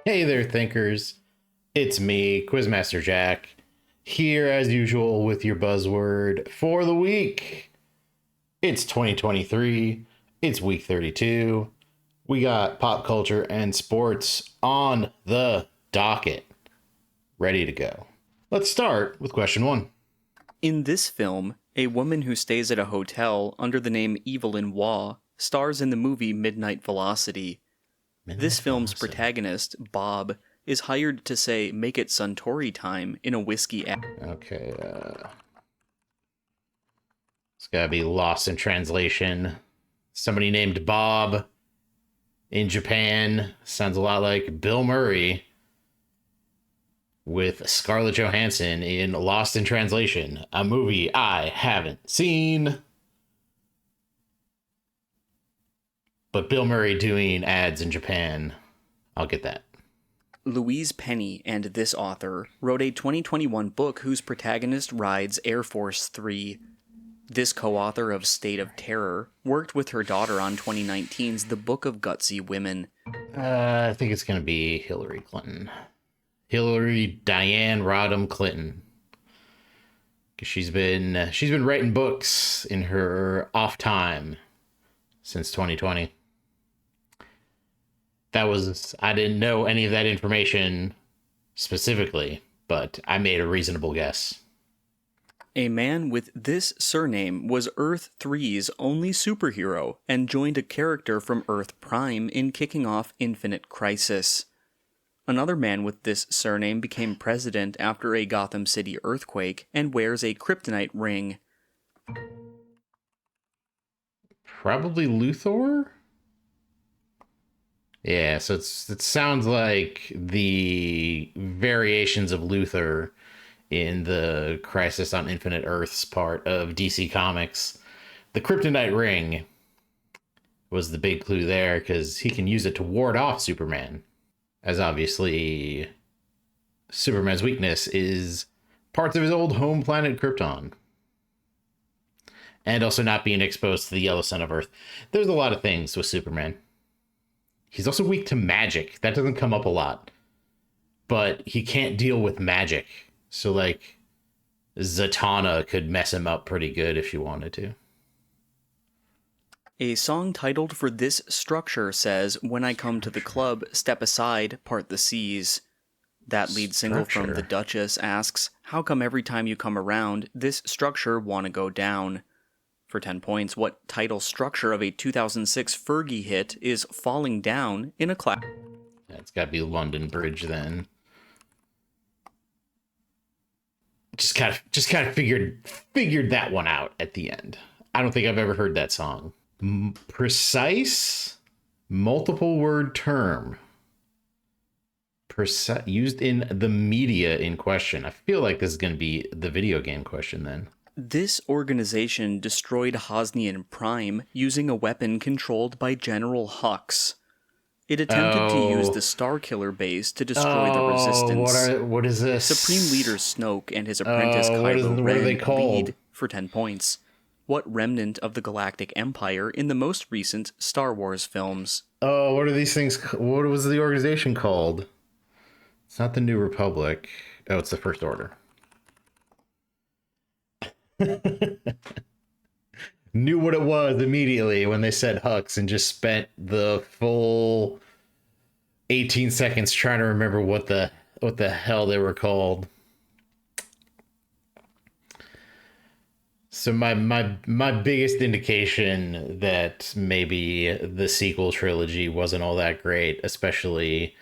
Hey there, thinkers. It's me, Quizmaster Jack, here as usual with your buzzword for the week. It's 2023. It's week 32. We got pop culture and sports on the docket, ready to go. Let's start with question one. In this film, a woman who stays at a hotel under the name Evelyn Waugh stars in the movie Midnight Velocity. This film's protagonist, Bob, is hired to say "make it Suntory time" in a whiskey ad. Okay, it's gotta be lost in translation. Somebody named Bob in Japan. Sounds a lot like Bill Murray with Scarlett Johansson in Lost in Translation, a movie I haven't seen. But Bill Murray doing ads in Japan, I'll get that. Louise Penny and this author wrote a 2021 book whose protagonist rides Air Force 3. This co-author of State of Terror worked with her daughter on 2019's The Book of Gutsy Women. I think it's going to be Hillary Clinton. Hillary Diane Rodham Clinton. She's been writing books in her off time since 2020. I didn't know any of that information specifically, but I made a reasonable guess. A man with this surname was Earth 3's only superhero and joined a character from Earth Prime in kicking off Infinite Crisis. Another man with this surname became president after a Gotham City earthquake and wears a kryptonite ring. Probably Luthor? Yeah, so it sounds like the variations of Luthor in the Crisis on Infinite Earths part of DC Comics. The kryptonite ring was the big clue there, because he can use it to ward off Superman. As obviously, Superman's weakness is parts of his old home planet Krypton. And also not being exposed to the yellow sun of Earth. There's a lot of things with Superman. He's also weak to magic. That doesn't come up a lot. But he can't deal with magic. So, like, Zatanna could mess him up pretty good if she wanted to. A song titled for this structure says, "When I come to the club, step aside, part the seas." That lead single from The Duchess asks, "How come every time you come around, this structure wanna go down?" For 10 points, what title structure of a 2006 Fergie hit is falling down in a clap? It's got to be London Bridge then. Just kind of figured that one out at the end. I don't think I've ever heard that song. Precise multiple word term. Used in the media in question. I feel like this is going to be the video game question then. This organization destroyed Hosnian Prime using a weapon controlled by General Hux. It attempted to use the Starkiller base to destroy the Resistance. What is this? Supreme Leader Snoke and his apprentice Kylo what are they Ren called? lead for 10 points. What remnant of the Galactic Empire in the most recent Star Wars films? Oh, what are these things? What was the organization called? It's not the New Republic. Oh, it's the First Order. Knew what it was immediately when they said Hux and just spent the full 18 seconds trying to remember what the hell they were called. So my biggest indication that maybe the sequel trilogy wasn't all that great, especially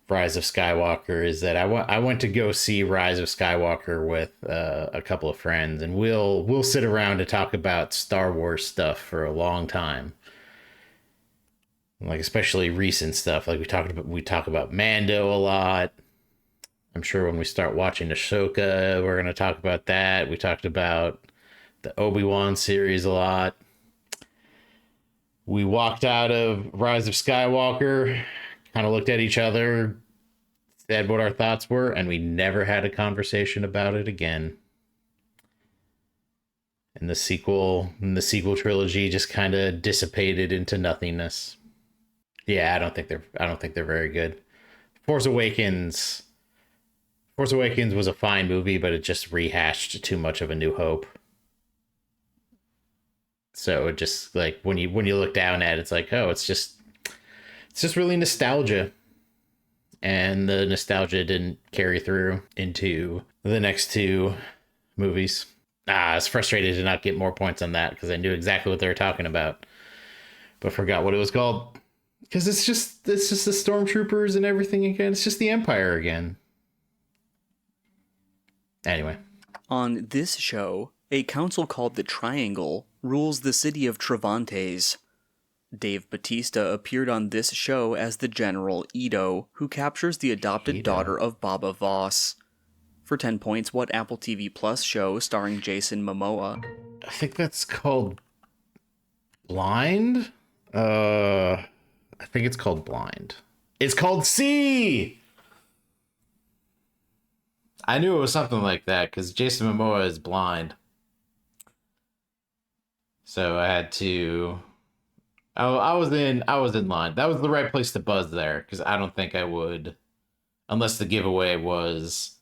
Rise of Skywalker, is that I went to go see Rise of Skywalker with a couple of friends, and we'll sit around to talk about Star Wars stuff for a long time, like especially recent stuff. Like we talk about Mando a lot. I'm sure when we start watching Ahsoka, we're gonna talk about that. We talked about the Obi-Wan series a lot. We walked out of Rise of Skywalker, kind of looked at each other, said what our thoughts were, and we never had a conversation about it again. And the sequel trilogy just kind of dissipated into nothingness. Yeah, I don't think they're very good. Force Awakens. Force Awakens was a fine movie, but it just rehashed too much of A New Hope. So it just like when you look down at it, it's like, oh, it's just really nostalgia. And the nostalgia didn't carry through into the next two movies. I was frustrated to not get more points on that because I knew exactly what they were talking about, but forgot what it was called. Because it's just the stormtroopers and everything again. It's just the Empire again. Anyway. On this show, a council called the Triangle rules the city of Travantes. Dave Bautista appeared on this show as the General Ito, who captures the adopted daughter of Baba Voss. For 10 points, what Apple TV Plus show starring Jason Momoa? I think that's called Blind? I think it's called Blind. It's called C! I knew it was something like that, because Jason Momoa is blind. So I had to... I was in line. That was the right place to buzz there, because I don't think I would, unless the giveaway was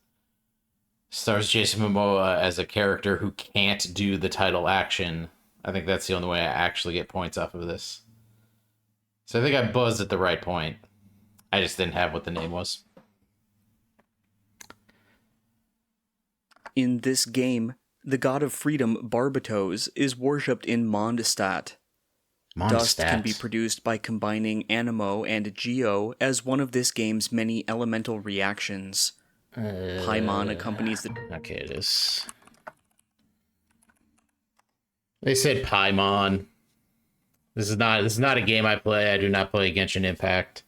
stars Jason Momoa as a character who can't do the title action. I think that's the only way I actually get points off of this. So I think I buzzed at the right point. I just didn't have what the name was. In this game, the god of freedom Barbatos is worshipped in Mondstadt. Dust can be produced by combining Anemo and Geo as one of this game's many elemental reactions. Paimon accompanies the... Okay, it is. They said Paimon. This is not a game I play. I do not play Genshin Impact.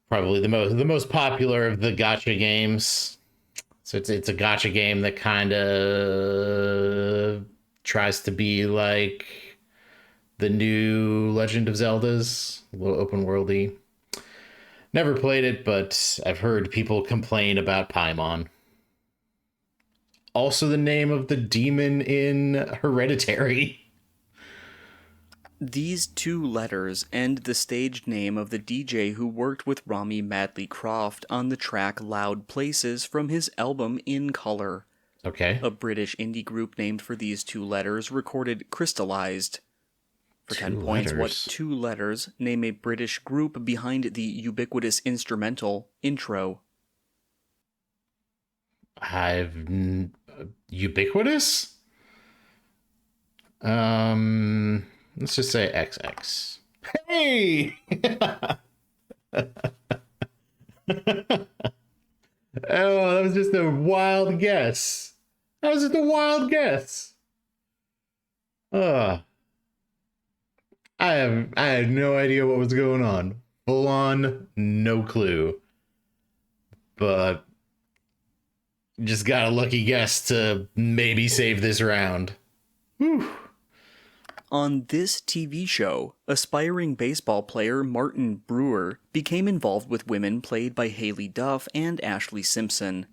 Probably the most popular of the gacha games. So it's a gacha game that kind of tries to be like the new Legend of Zelda's, a little open worldy. Never played it, but I've heard people complain about Paimon. Also the name of the demon in Hereditary. These two letters end the stage name of the DJ who worked with Rami Madley Croft on the track Loud Places from his album In Color. Okay. A British indie group named for these two letters recorded Crystallized. For 10 points, what two letters name a British group behind the ubiquitous instrumental Intro? Ubiquitous? Let's just say XX. Hey! Oh, that was just a wild guess. I had no idea what was going on. Full on, no clue. But just got a lucky guess to maybe save this round. Whew. On this TV show, aspiring baseball player Martin Brewer became involved with women played by Haley Duff and Ashley Simpson.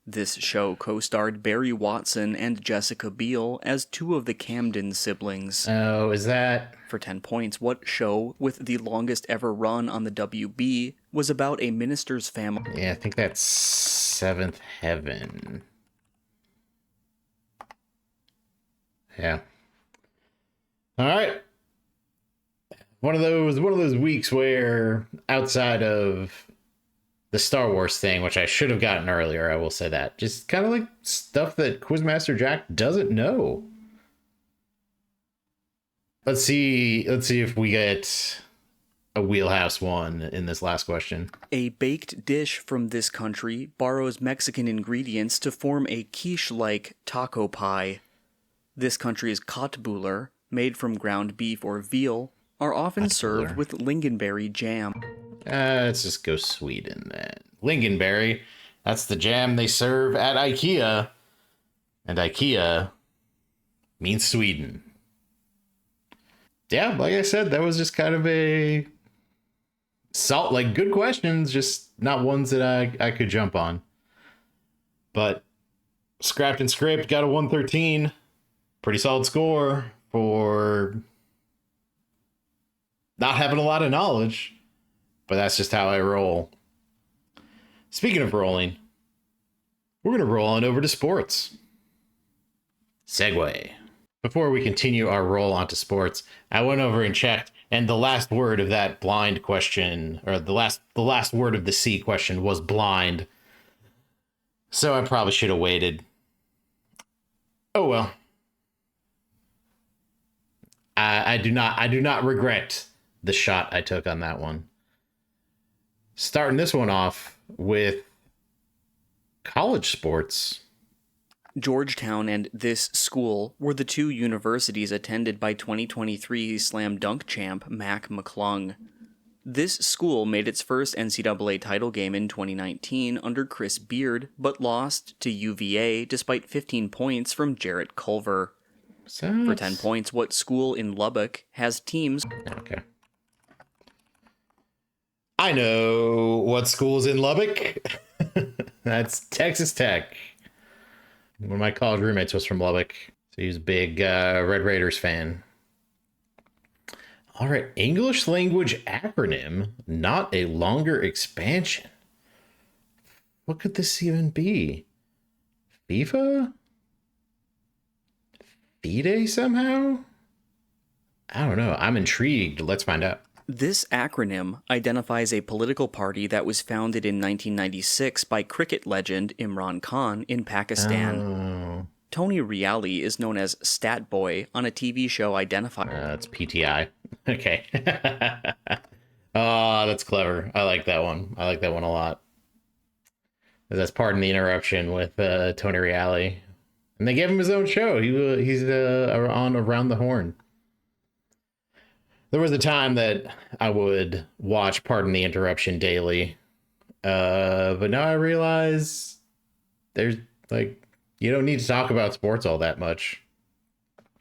This show co-starred Barry Watson and Jessica Biel as two of the Camden siblings. Oh, is that... For 10 points, what show with the longest ever run on the WB was about a minister's family? Yeah, I think that's Seventh Heaven. Yeah. All right. One of those weeks where outside of the Star Wars thing, which I should have gotten earlier, I will say that, just kind of like stuff that Quizmaster Jack doesn't know. Let's see if we get a wheelhouse one in this last question. A baked dish from this country borrows Mexican ingredients to form a quiche-like taco pie. This country's kotbuler, made from ground beef or veal, are often served with lingonberry jam. Let's just go Sweden then. Lingonberry, that's the jam they serve at IKEA. And IKEA means Sweden. Yeah, like I said, that was just kind of a good questions, just not ones that I could jump on. But Scrapped and Scraped got a 113. Pretty solid score for not having a lot of knowledge. but that's just how I roll. Speaking of rolling, we're going to roll on over to sports. Segue. Before we continue our roll onto sports, I went over and checked, and the last word of that blind question, or the last word of the C question was blind. So I probably should have waited. Oh well. I do not regret the shot I took on that one. Starting this one off with college sports. Georgetown and this school were the two universities attended by 2023 slam dunk champ Mac McClung. This school made its first NCAA title game in 2019 under Chris Beard, but lost to UVA despite 15 points from Jarrett Culver. For 10 points, what school in Lubbock has teams... Okay. I know what school's in Lubbock. That's Texas Tech. One of my college roommates was from Lubbock, so he was a big Red Raiders fan. All right, English language acronym, not a longer expansion. What could this even be? FIFA? FIDE somehow? I don't know. I'm intrigued. Let's find out. This acronym identifies a political party that was founded in 1996 by cricket legend Imran Khan in Pakistan. Oh. Tony Reali is known as Stat Boy on a TV show identifying... It's PTI. Okay. Oh, that's clever. I like that one. I like that one a lot. That's Pardon the Interruption with Tony Reali. And they gave him his own show. He's on Around the Horn. There was a time that I would watch Pardon the Interruption daily. But now I realize there's you don't need to talk about sports all that much.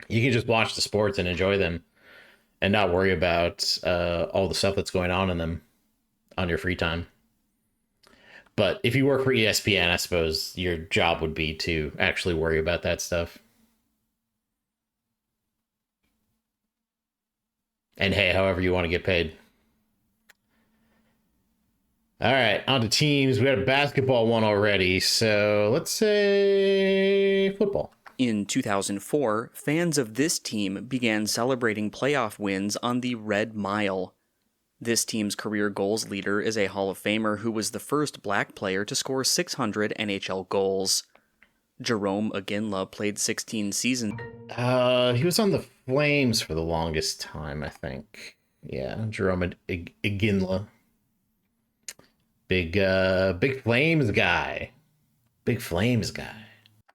You can just watch the sports and enjoy them and not worry about all the stuff that's going on in them on your free time. But if you work for ESPN, I suppose your job would be to actually worry about that stuff. And hey, however you want to get paid. All right, on to teams. We got a basketball one already, so let's say football. In 2004, fans of this team began celebrating playoff wins on the Red Mile. This team's career goals leader is a Hall of Famer who was the first black player to score 600 NHL goals. Jerome Iginla played 16 seasons. He was on the Flames for the longest time, I think. Yeah, Jerome Iginla. Big Flames guy. Big Flames guy.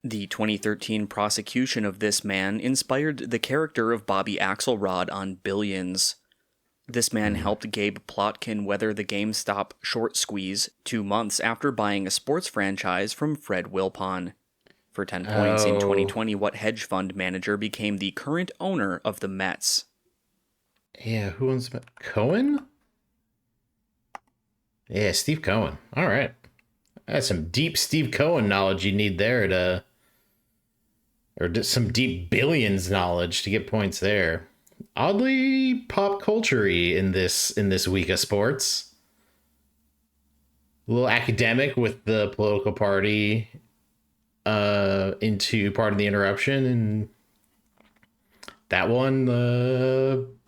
The 2013 prosecution of this man inspired the character of Bobby Axelrod on Billions. This man helped Gabe Plotkin weather the GameStop short squeeze 2 months after buying a sports franchise from Fred Wilpon. For 10 points in 2020, what hedge fund manager became the current owner of the Mets? Yeah, who owns Cohen? Yeah, Steve Cohen. All right. That's some deep Steve Cohen knowledge you need there or just some deep Billions knowledge to get points there. Oddly pop culture-y in this week of sports. A little academic with the political party into Pardon the Interruption, and that one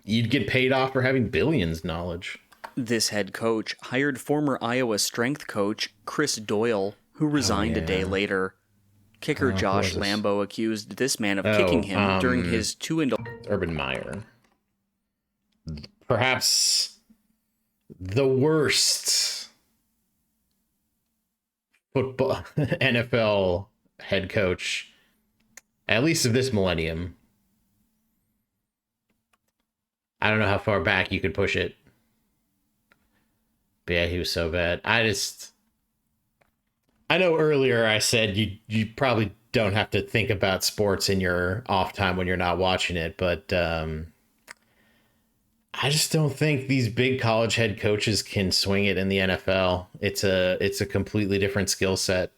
you'd get paid off for having Billions knowledge. This head coach hired former Iowa strength coach Chris Doyle, who resigned a day later. Kicker Josh Lambo accused this man of kicking him during his Urban Meyer. Perhaps the worst football NFL head coach, at least of this millennium. I don't know how far back you could push it. But yeah, he was so bad. I know earlier I said you probably don't have to think about sports in your off time when you're not watching it, but I just don't think these big college head coaches can swing it in the NFL. It's a completely different skill set.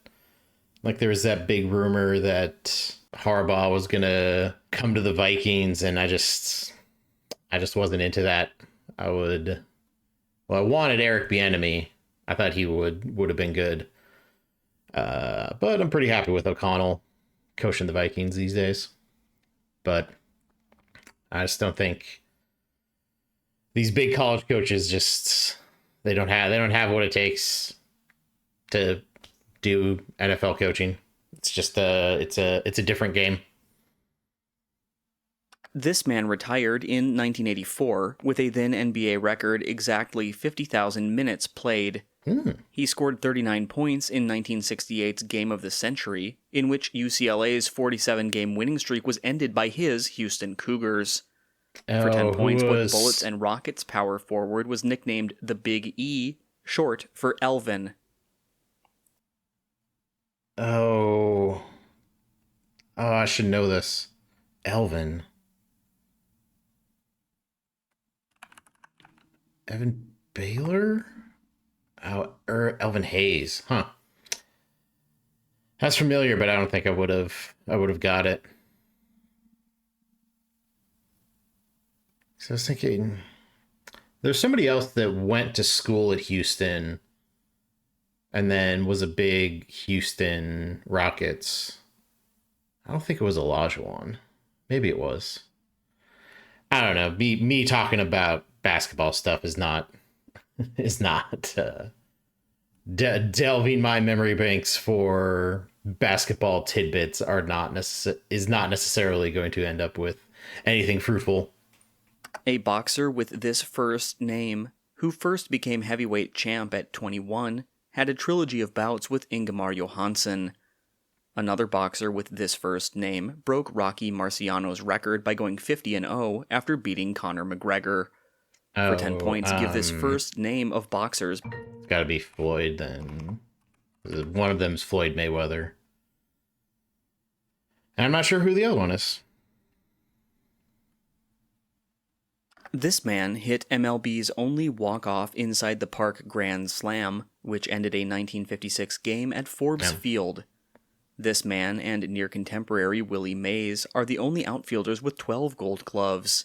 Like there was that big rumor that Harbaugh was gonna come to the Vikings, and I just wasn't into that. I would Well, I wanted Eric Bieniemy. I thought he would have been good. But I'm pretty happy with O'Connell coaching the Vikings these days. But I just don't think these big college coaches just they don't have what it takes to do NFL coaching. It's just it's a different game. This man retired in 1984 with a then NBA record exactly 50,000 minutes played. He scored 39 points in 1968's Game of the Century, in which UCLA's 47-game winning streak was ended by his Houston Cougars. For 10 points, what Bullets and Rockets power forward was nicknamed the Big E, short for Elvin. Oh, I should know this. Elvin. Evan Baylor? Oh, Elvin Hayes. Huh. That's familiar, but I don't think I would have got it. So I was thinking there's somebody else that went to school at Houston and then was a big Houston Rockets. I don't think it was Olajuwon. Maybe it was. I don't know. Me talking about basketball stuff is not delving my memory banks for basketball tidbits is not necessarily going to end up with anything fruitful. A boxer with this first name, who first became heavyweight champ at 21, had a trilogy of bouts with Ingemar Johansson. Another boxer with this first name broke Rocky Marciano's record by going 50-0 after beating Conor McGregor. For 10 points, give this first name of boxers. It's got to be Floyd, then. One of them's Floyd Mayweather. And I'm not sure who the other one is. This man hit MLB's only walk-off inside the park grand slam, which ended a 1956 game at Forbes Field. This man and near contemporary Willie Mays are the only outfielders with 12 gold gloves.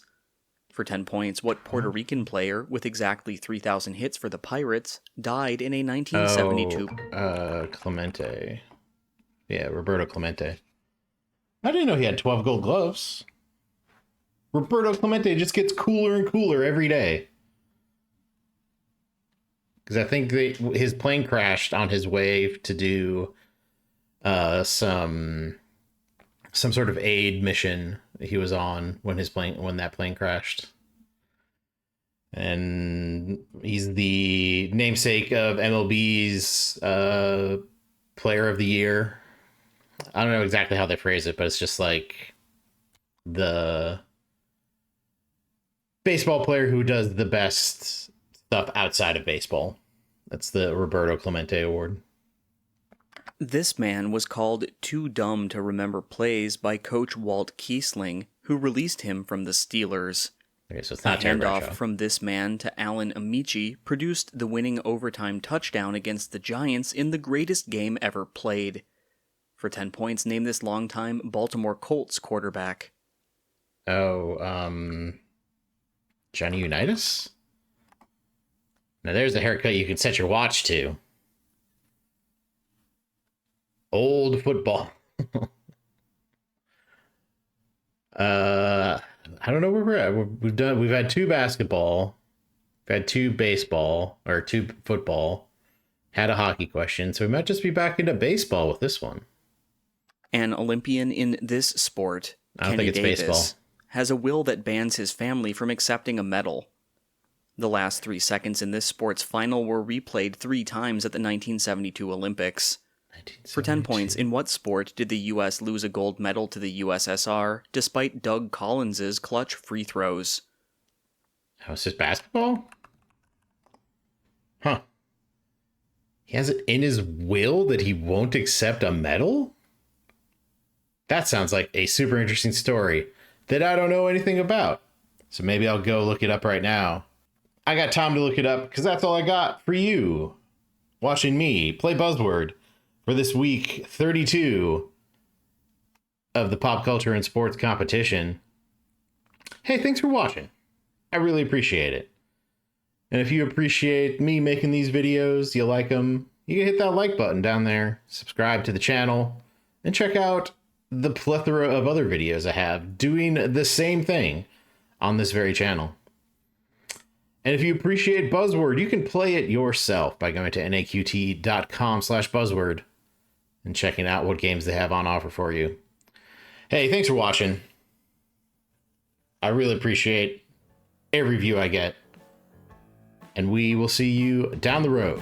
For 10 points, what Puerto Rican player with exactly 3,000 hits for the Pirates died in a 1972? Clemente. Yeah, Roberto Clemente. I didn't know he had 12 gold gloves. Roberto Clemente just gets cooler and cooler every day. Because I think his plane crashed on his way to do some sort of aid mission he was on when that plane crashed. And he's the namesake of MLB's player of the year. I don't know exactly how they phrase it, but it's just like the baseball player who does the best stuff outside of baseball. That's the Roberto Clemente Award. This man was called too dumb to remember plays by coach Walt Kiesling, who released him from the Steelers. Okay, so it's not a handoff from this man to Alan Amici produced the winning overtime touchdown against the Giants in the greatest game ever played. For 10 points, name this longtime Baltimore Colts quarterback. Johnny Unitas? Now there's a haircut you can set your watch to. Old football. I don't know where we're at. We've had 2 basketball, we've had 2 baseball, or 2 football, had a hockey question, so we might just be back into baseball with this one. An Olympian in this sport, I don't Kenny think it's Davis, baseball, has a will that bans his family from accepting a medal. The last 3 seconds in this sport's final were replayed 3 times at the 1972 Olympics. For 10 points, in what sport did the U.S. lose a gold medal to the USSR, despite Doug Collins's clutch free throws? Oh, it's just basketball? Huh. He has it in his will that he won't accept a medal? That sounds like a super interesting story that I don't know anything about. So maybe I'll go look it up right now. I got time to look it up because that's all I got for you. Watching me play Buzzword for this week 32 of the pop culture and sports competition. Hey, thanks for watching. I really appreciate it. And if you appreciate me making these videos, you like them, you can hit that like button down there, subscribe to the channel, and check out the plethora of other videos I have doing the same thing on this very channel. And if you appreciate Buzzword, you can play it yourself by going to naqt.com/buzzword and checking out what games they have on offer for you. Hey, thanks for watching. I really appreciate every view I get. And we will see you down the road.